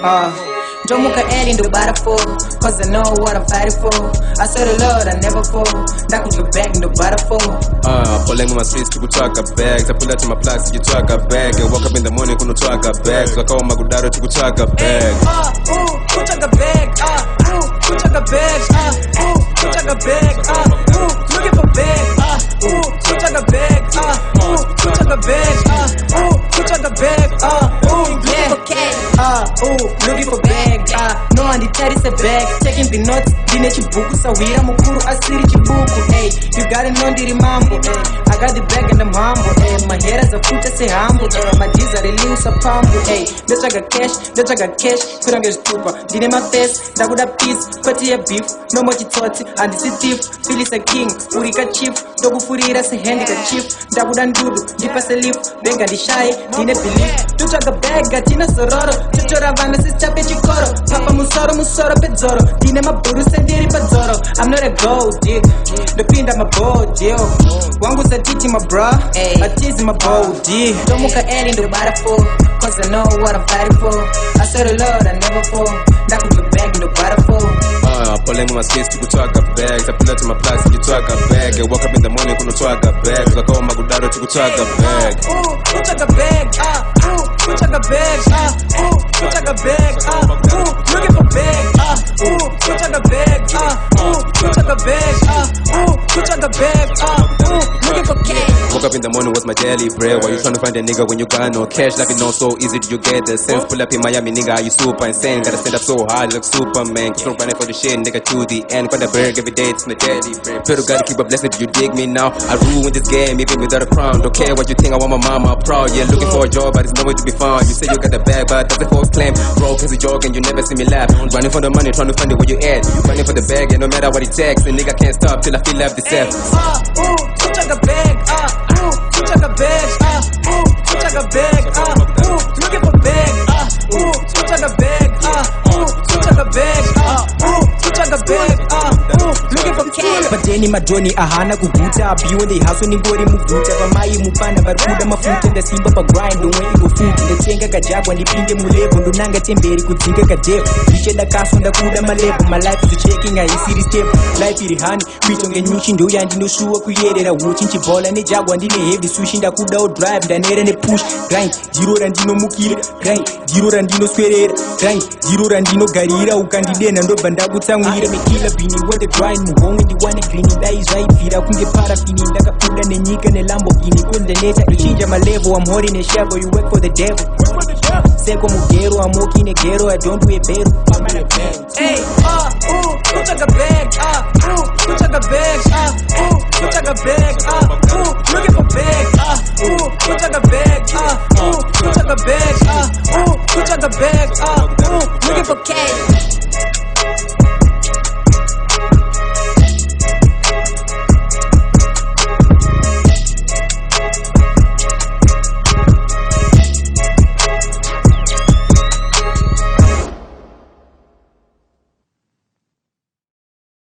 Don't muka L in the battlefield, cause I know what I'm fighting for. I swear to Lord, I never fall. That could get back in the battlefield. Pulling on my streets to talk bags. I pull out my plaques to talk bag. And wake up in the morning, gonna talk bags. So I call my good daughter to talk bag. Talk bag. Talk bags. Talk bag. Looking for bag. Talk bag. Talk bag. Talk bag. Looking for cash. Looking for bag. No one did is a bag. Taking the notes, dine chibuku. Sawira mukuru asiri chibuku. Hey, you gotta know the mambo. Hey, I got the bag and I'm humble. Hey, my hair is a foot say humble. Hey, my G's are the loose a pumble. Hey, let's like a cash. Couldn't get stupid. Dine my face, that would have peace. Party a beef, no more toti. And this is thief. Feel is a king, Urika chief. Dogu furira se handy a chief. That would undo. Deep as a leaf. Benga di shy. Dine believe. To talk a bag, Gatina Sororo. Tutora Vanas is Chapechi Koro. Papa Musoro Pezzoro. Dine my Buru Sendiri Pezzoro. I'm not a gold digger. The pin that my bold deal. Wangu sa titi my bra. A tease my bold deal. Don't muka L in the battlefield, cause I know what I'm fighting for. I swear to Lord, I never fall. That could get back in the battlefield. Pulling on my streets to talk bags. I pull out my plaques to talk bag. And wake up in the morning, gonna talk bags. So I call my good daughter to talk bag. Talk bag. Talk bags. Talk bag. Looking for bag. Talk bag. Talk bag. Talk bag. Looking for cash. Woke up in the morning, what's my daily bread? Why you trying to find a nigga when you got no cash? Life is not so easy, do you get the sense? Pull up in Miami, nigga, are you super insane? Gotta stand up so hard, like Superman. Keep on running for the shit, nigga, to the end. Got the berg every day, it's my daily bread. Pero gotta keep a blessing, do you dig me now? I rule in this game, even without a crown. Don't care what you think, I want my mama proud. Yeah, looking for a job, but it's nowhere to be found. You say you got the bag, but that's a false claim. Broke as a joke and you never see me laugh. Running for the money, trying to find it where you at. Running for the bag, and no matter what it takes, the nigga can't stop till I feel left the self. Talk a bag. Talk a bag. Talk a bag. Looking for bag. Talk a bag. Talk a bag. Talk a bag. Looking for cash. Badeni madoni ahana kuguta abiwe ndi haso ni ngori muguta pamai mupana barkuda mafuta ndasimba pa grind domwe igo food ndatenga kajagwa ndipinde mulevo ndonanga temberi kudzinga kadevo ndicheda kaso ndakuda malevo my life is checking I see step life iri hani kwitonge nyuchi ndo yandinosuwa kuyerera wuchi nchibola nejagwa ndine heavy sushi ndakuda o drive ndanera ne push grind jirora ndinomukira grind jirora ndinoswerera grind jirora ndinogarira ukandidena ndobva ndakutsamwira mekila bini what the grind muhonge ndiwane green dai zvaibvira kunge parafini ndakapinda nenyika nelambogini kundeneta ndochinja malevo I'm holding a shadow you work for the devil seko mugero I'm walking a ghetto I don't do a bero hey talk a bag talk a bag talk a bag